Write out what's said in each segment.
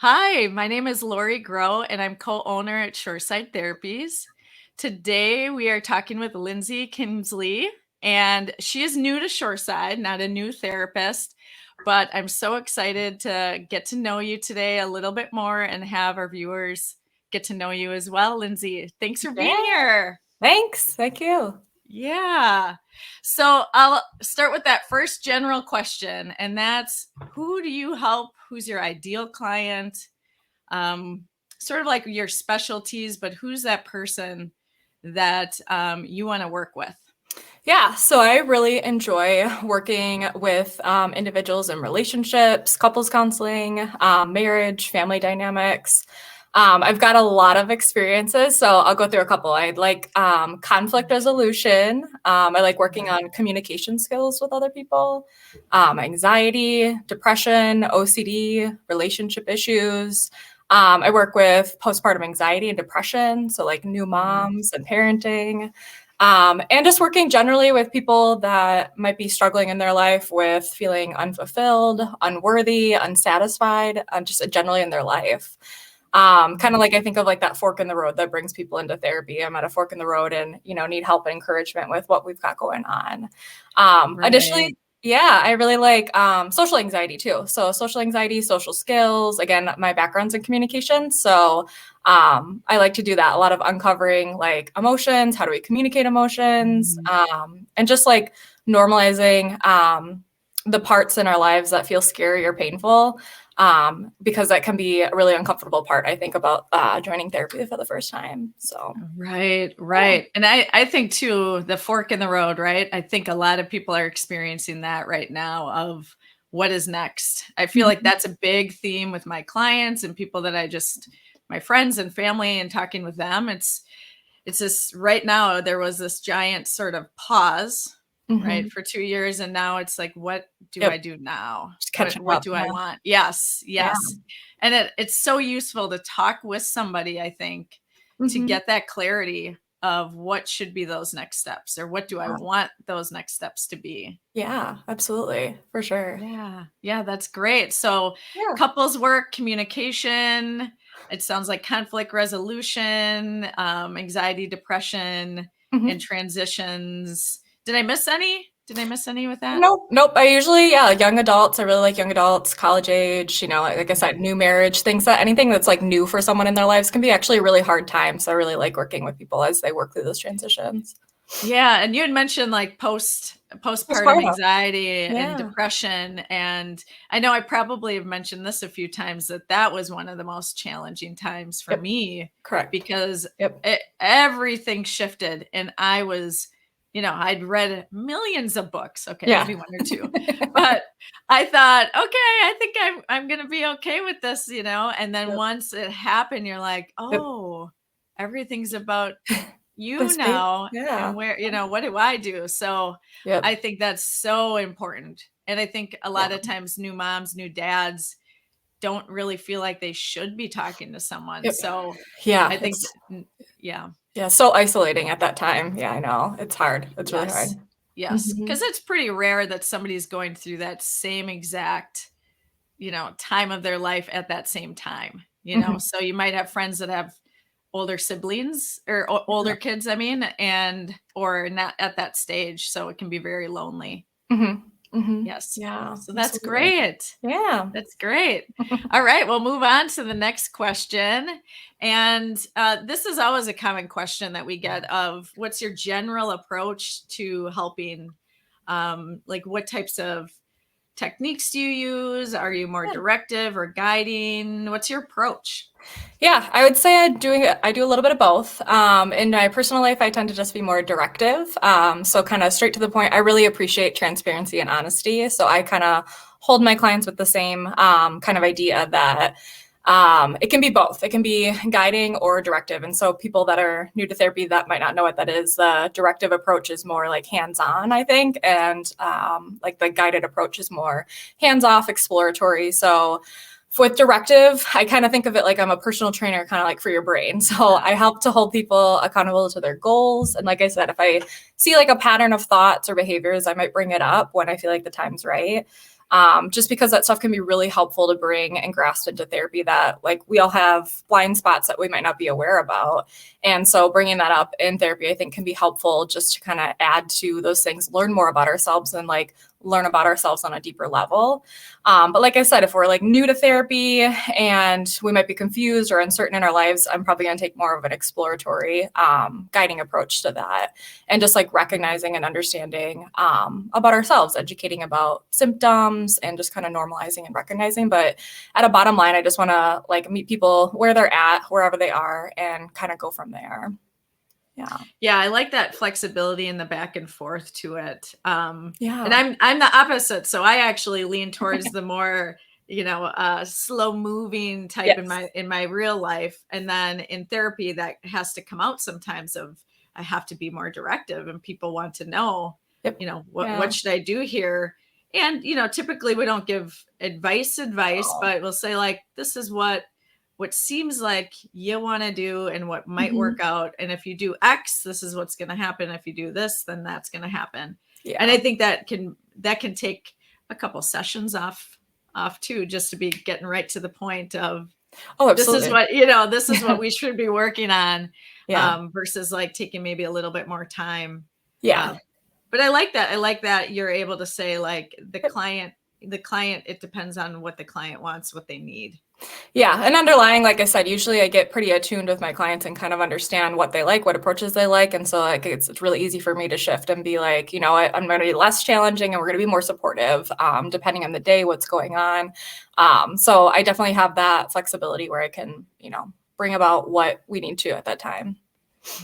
Hi, my name is Lori Grow, and I'm co-owner at Shoreside Therapies. Today, we are talking with Lindsey Kingsley, and she is new to Shoreside, not a new therapist, but I'm so excited to get to know you today a little bit more and have our viewers get to know you as well. Lindsey, thanks for being here. Thanks. Thank you. Yeah. So I'll start with that first general question, and that's who do you help? Who's your ideal client? Sort of like your specialties, but who's that person that you want to work with? Yeah, so I really enjoy working with individuals in relationships, couples counseling, marriage, family dynamics. I've got a lot of experiences, so I'll go through a couple. I like conflict resolution. I like working on communication skills with other people, anxiety, depression, OCD, relationship issues. I work with postpartum anxiety and depression, so like new moms and parenting. And just working generally with people that might be struggling in their life with feeling unfulfilled, unworthy, unsatisfied, just generally in their life. Kind of like I think of like that fork in the road that brings people into therapy. I'm at a fork in the road and, need help and encouragement with what we've got going on. Additionally, Right. yeah, I really like social anxiety too. So social anxiety, social skills. Again, my background's in communication. So I like to do that. A lot of uncovering like emotions. How do we communicate emotions? Mhm. And just like normalizing the parts in our lives that feel scary or painful, because that can be a really uncomfortable part, I think, about joining therapy for the first time. So, Right, yeah. right. And I think too, the fork in the road, right? I think a lot of people are experiencing that right now of what is next. I feel like Mhm. that's a big theme with my clients and people that my friends and family and talking with them. It's this right now, there was this giant sort of pause, right, Mhm. for 2 years. And now it's like, what do I Yep. do now? Just What, catching what up. do I Yeah. want? Yes, Yeah. yes. And it's so useful to talk with somebody, I think, to Mhm. get that clarity of what should be those next steps or what do I Yeah. want those next steps to be. Yeah, absolutely. For sure. Yeah, yeah, that's great. So, Yeah. couples work, communication, it sounds like conflict resolution, anxiety, depression, and Mhm. transitions. Did I miss any? Did I miss any with that? Nope, nope. I usually, yeah, young adults. I really like young adults, college age, like I said, new marriage, anything that's like new for someone in their lives can be actually a really hard time. So I really like working with people as they work through those transitions. Yeah, and you had mentioned like postpartum Postpartum. anxiety and Yeah. depression, and I know I probably have mentioned this a few times that was one of the most challenging times for Yep. me Correct. because Yep. everything shifted, and I was, I'd read millions of books. Okay, Yeah. maybe one or two, but I thought, okay, I think I'm gonna be okay with this, and then Yep. once it happened, you're like, Yep. oh, everything's about you This big. now and Yeah. where what do I do? So I Yep. think that's so important. And I think a lot Yeah. of times new moms, new dads don't really feel like they should be talking to someone. Yep. So I Yeah. think yeah. Yeah. So isolating at that time. Yeah, I know. It's hard. It's really hard. Yes. Yes, Hmm. cuz it's pretty rare that somebody's going through that same exact, time of their life at that same time. Hmm. So you might have friends that have older siblings or older kids, I mean, and or not at that stage, so it can be very lonely. Hmm. Hmm. Yes. Yeah. So that's Absolutely. great. Yeah. That's great. All right, we'll move on to the next question. And this is always a common question that we get of what's your general approach to helping? Like what types of techniques do you use? Are you more Yeah. directive or guiding? What's your approach? Yeah, I would say I do a little bit of both. In my personal life, I tend to just be more directive. So kind of straight to the point. I really appreciate transparency and honesty. So I kind of hold my clients with the same kind of idea that it can be both. It can be guiding or directive. And so people that are new to therapy that might not know what that is, the directive approach is more like hands-on, I think, and like the guided approach is more hands-off, exploratory. So with directive, I kind of think of it like I'm a personal trainer, kind of like for your brain. So I help to hold people accountable to their goals. And like I said, if I see like a pattern of thoughts or behaviors, I might bring it up when I feel like the time's right. just because that stuff can be really helpful to bring and grasp into therapy, that like we all have blind spots that we might not be aware about. And so bringing that up in therapy, I think, can be helpful just to kind of add to those things, learn more about ourselves, and like learn about ourselves on a deeper level. But like I said, if we're like new to therapy and we might be confused or uncertain in our lives, I'm probably going to take more of an exploratory guiding approach to that, and just like recognizing and understanding about ourselves, educating about symptoms, and just kind of normalizing and recognizing. But at a bottom line, I just want to like meet people where they're at, wherever they are, and kind of go from there. Yeah. Yeah, I like that flexibility and the back and forth to it. Yeah. And I'm the opposite, so I actually lean towards the more, slow moving type Yes. in my real life. And then in therapy, that has to come out sometimes of I have to be more directive, and people want to know, Yep. what should I do here? And typically we don't give advice, Oh. but we'll say like, this is what seems like you want to do and what might work out. And if you do X, this is what's going to happen. If you do this, then that's going to happen. Yeah. And I think that can take a couple sessions off too, just to be getting right to the point of, Oh, this is absolutely. what, this is what we should be working on, Yeah. versus like taking maybe a little bit more time. Yeah. But I like that. I like that you're able to say like the client, it depends on what the client wants, what they need. Yeah. And underlying, like I said, usually I get pretty attuned with my clients and kind of understand what they like, what approaches they like. And so like it's really easy for me to shift and be like, I'm going to be less challenging and we're going to be more supportive, depending on the day, what's going on. So I definitely have that flexibility where I can, bring about what we need to at that time.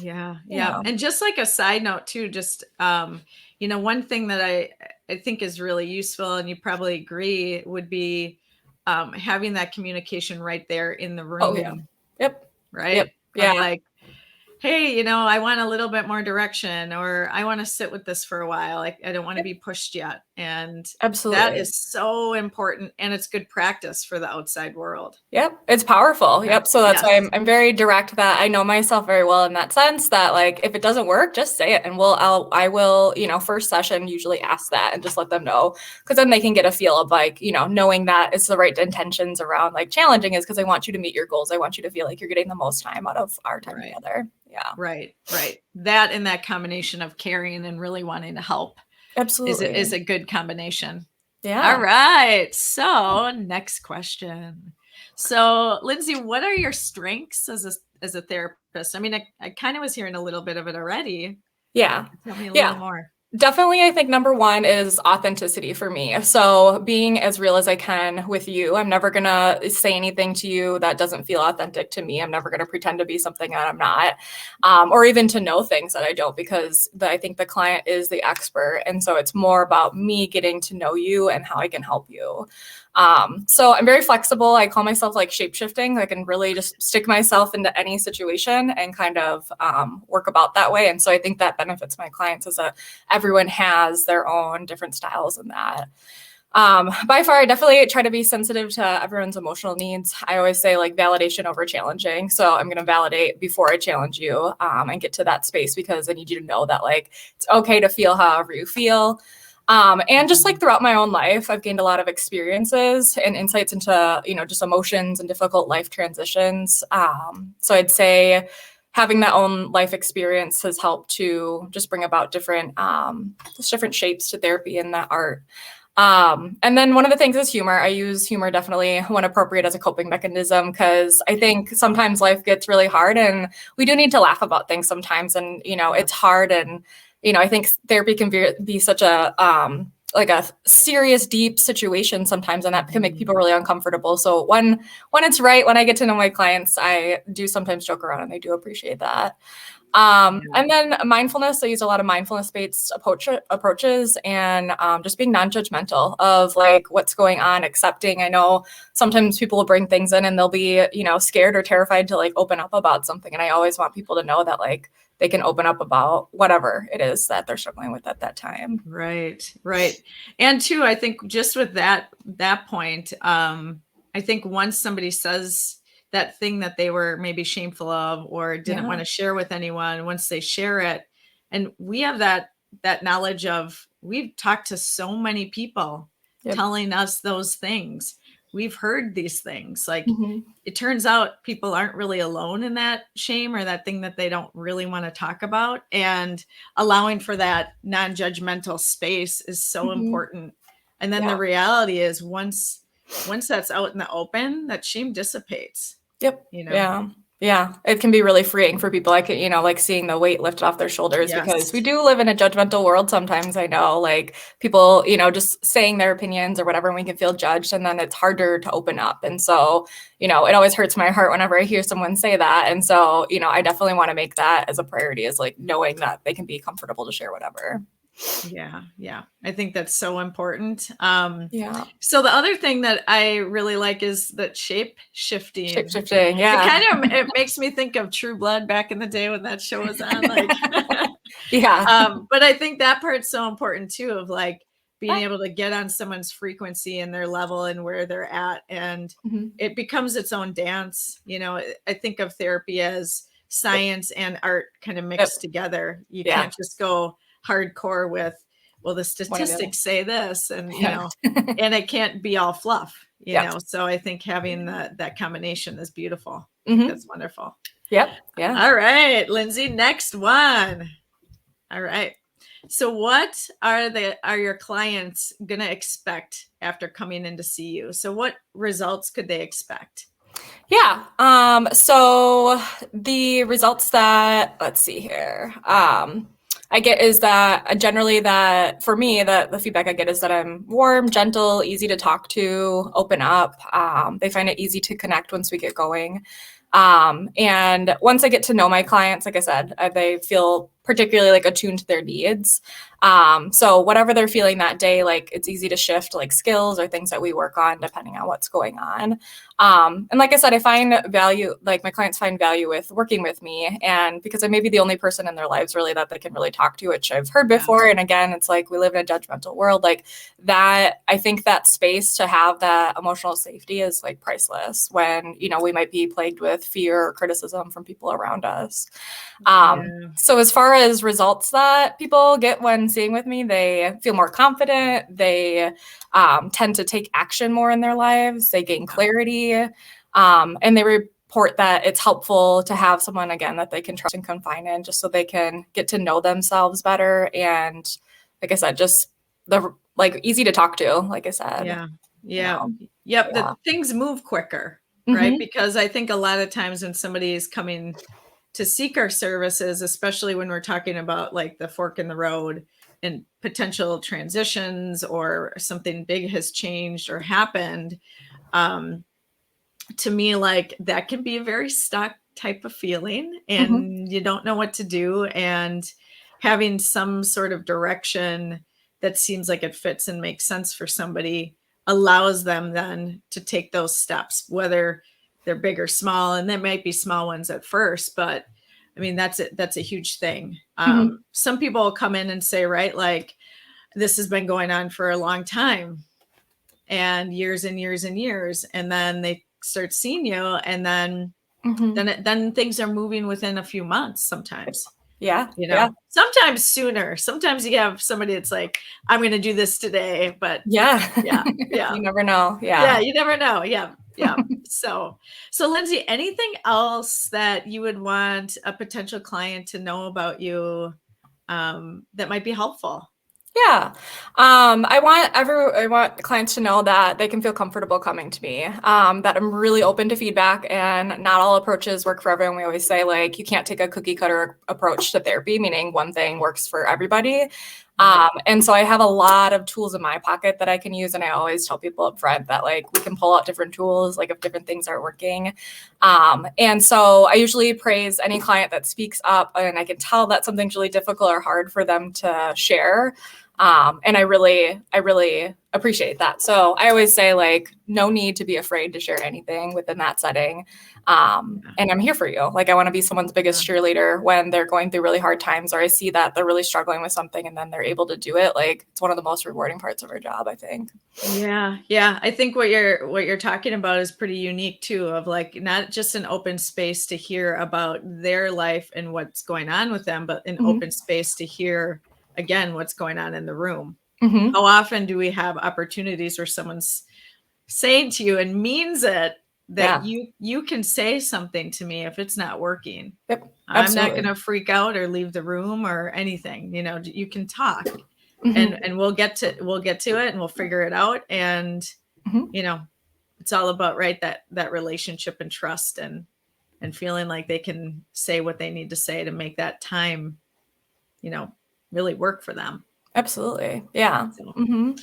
Yeah. Yeah. And just like a side note too, just, one thing that I think is really useful, and you probably agree, would be having that communication right there in the room. Oh, yeah. Yep. Right. Yep. Of Yeah. like, hey, I want a little bit more direction, or I want to sit with this for a while. Like, I don't want to be pushed yet. And that Absolutely. is so important. And it's good practice for the outside world. Yep. It's powerful. Yeah. Yep. So that's Yes. why I'm very direct, that I know myself very well in that sense, that like, if it doesn't work, just say it. And I will, first session usually ask that and just let them know, because then they can get a feel of like, knowing that it's the right intentions around like challenging is because I want you to meet your goals. I want you to feel like you're getting the most time out of our time together. Yeah. Right. That and that combination of caring and really wanting to help Absolutely. is a good combination. Yeah. All right. So next question. So Lindsey, what are your strengths as a therapist? I mean, I kind of was hearing a little bit of it already. Yeah. Tell me a Yeah. little more. Definitely, I think number one is authenticity for me. So being as real as I can with you. I'm never going to say anything to you that doesn't feel authentic to me. I'm never going to pretend to be something that I'm not, or even to know things that I don't, because I think the client is the expert. And so it's more about me getting to know you and how I can help you. So I'm very flexible. I call myself like shape-shifting. I can really just stick myself into any situation and kind of work about that way. And so I think that benefits my clients, is that everyone has their own different styles in that. By far, I definitely try to be sensitive to everyone's emotional needs. I always say like validation over challenging. So I'm going to validate before I challenge you, and get to that space, because I need you to know that like it's okay to feel however you feel. And just like throughout my own life, I've gained a lot of experiences and insights into, just emotions and difficult life transitions. So I'd say having that own life experience has helped to just bring about different shapes to therapy and that art. And then one of the things is humor. I use humor definitely when appropriate as a coping mechanism, because I think sometimes life gets really hard and we do need to laugh about things sometimes. And, it's hard. And, I think therapy can be such a, like a serious, deep situation sometimes, and that can make people really uncomfortable. So when it's right, when I get to know my clients, I do sometimes joke around, and they do appreciate that. And then mindfulness, I use a lot of mindfulness-based approaches, and just being non-judgmental of like what's going on, accepting. I know sometimes people will bring things in and they'll be, scared or terrified to like open up about something. And I always want people to know that like they can open up about whatever it is that they're struggling with at that time. Right. And two, I think just with that point, I think once somebody says that thing that they were maybe shameful of or didn't want to share with anyone, once they share it, and we have that knowledge of, we've talked to so many people Yep. telling us those things. We've heard these things. Like, Mhm. it turns out people aren't really alone in that shame or that thing that they don't really want to talk about. And allowing for that non-judgmental space is so Mhm. important. And then Yeah. the reality is once that's out in the open, that shame dissipates. Yep. You know? Yeah. Yeah. It can be really freeing for people. I can, like seeing the weight lifted off their shoulders because Yes. we do live in a judgmental world sometimes. I know, like people, just saying their opinions or whatever, and we can feel judged, and then it's harder to open up. And so, it always hurts my heart whenever I hear someone say that. And so, I definitely want to make that as a priority, is like knowing that they can be comfortable to share whatever. Yeah. Yeah. I think that's so important. Yeah. So the other thing that I really like is that shape shifting. Shape-shifting. It Yeah. kind of, it makes me think of True Blood back in the day when that show was on, like, Yeah. but I think that part's so important too, of like being Yeah. able to get on someone's frequency and their level and where they're at. And Mhm. it becomes its own dance. I think of therapy as science and art kind of Yep. mixed together. You Yeah. can't just go hardcore with, well, the One or the other. statistics say this, and Yeah. and it can't be all fluff, Yep. So I think having that combination is beautiful. I Mhm. think that's wonderful. Yep. Yeah. All right, Lindsey, next one. All right. So what are your clients gonna expect after coming in to see you? So what results could they expect? Yeah. So the results that, let's see here, I get is that generally, that for me, the feedback I get is that I'm warm, gentle, easy to talk to, open up. They find it easy to connect once we get going. And once I get to know my clients, like I said, they feel particularly like attuned to their needs. So whatever they're feeling that day, like it's easy to shift like skills or things that we work on depending on what's going on. And like I said, I find value, like my clients find value with working with me, and because I may be the only person in their lives really that they can really talk to, which I've heard before. And again, it's like we live in a judgmental world, like that. I think that space to have that emotional safety is like priceless when, we might be plagued with fear or criticism from people around us. So as far as results that people get when seeing with me, they feel more confident. They tend to take action more in their lives. They gain clarity, and they report that it's helpful to have someone, again, that they can trust and confide in, just so they can get to know themselves better. And like I said, just like easy to talk to, like I said. Yeah. Yep. That things move quicker, right? Because I think a lot of times when somebody is coming to seek our services, especially when we're talking about like the fork in the road and potential transitions or something big has changed or happened, to me, like that can be a very stuck type of feeling, and you don't know what to do. And having some sort of direction that seems like it fits and makes sense for somebody allows them then to take those steps, whether they're big or small. And there might be small ones at first, but I mean, that's a huge thing. Some people will come in and say, right, like this has been going on for a long time and years and years and years. And then they start seeing you, and then then things are moving within a few months sometimes. Yeah. Sometimes sooner. Sometimes you have somebody that's like, I'm going to do this today, but Yeah. you never know. you never know. Yeah. So Lindsey, anything else that you would want a potential client to know about you that might be helpful? Yeah. I want clients to know that they can feel comfortable coming to me, that I'm really open to feedback, and not all approaches work for everyone. We always say, like, you can't take a cookie cutter approach to therapy, meaning one thing works for everybody. And so I have a lot of tools in my pocket that I can use. And I always tell people up front that like we can pull out different tools, like if different things are working. And so I usually praise any client that speaks up, and I can tell that something's really difficult or hard for them to share. And I really appreciate that. So I always say, like, no need to be afraid to share anything within that setting. And I'm here for you. Like, I want to be someone's biggest cheerleader when they're going through really hard times, or I see that they're really struggling with something and then they're able to do it. Like, it's one of the most rewarding parts of our job, I think. Yeah. I think what you're talking about is pretty unique too, of like not just an open space to hear about their life and what's going on with them, but an open space to hear again what's going on in the room. Mhm. How often do we have opportunities where someone's saying to you and means it that Yeah. you can say something to me if it's not working. Yep. I'm not going Absolutely. to freak out or leave the room or anything. You know, you can talk Mhm. and we'll get to it and we'll figure it out. And, Mhm. you know, it's all about, right, that relationship and trust and feeling like they can say what they need to say to make that time, you know, really work for them. Absolutely. Yeah. So Mhm.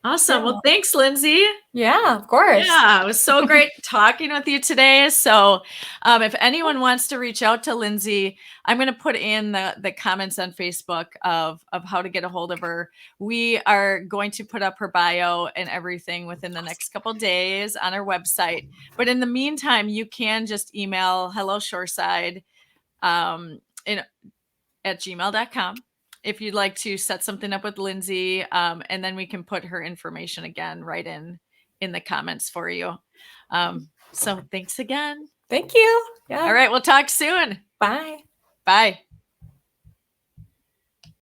awesome. Yeah. Well, thanks, Lindsey. Yeah, of course. Yeah, it was so great talking with you today. So, if anyone wants to reach out to Lindsey, I'm going to put in the comments on Facebook of how to get a hold of her. We are going to put up her bio and everything within the next couple days on our website. But in the meantime, you can just email hello shoreside in at gmail.com if you'd like to set something up with Lindsey, and then we can put her information again right in the comments for you. So thanks again. Thank you. Yeah. All right, we'll talk soon. Bye. Bye.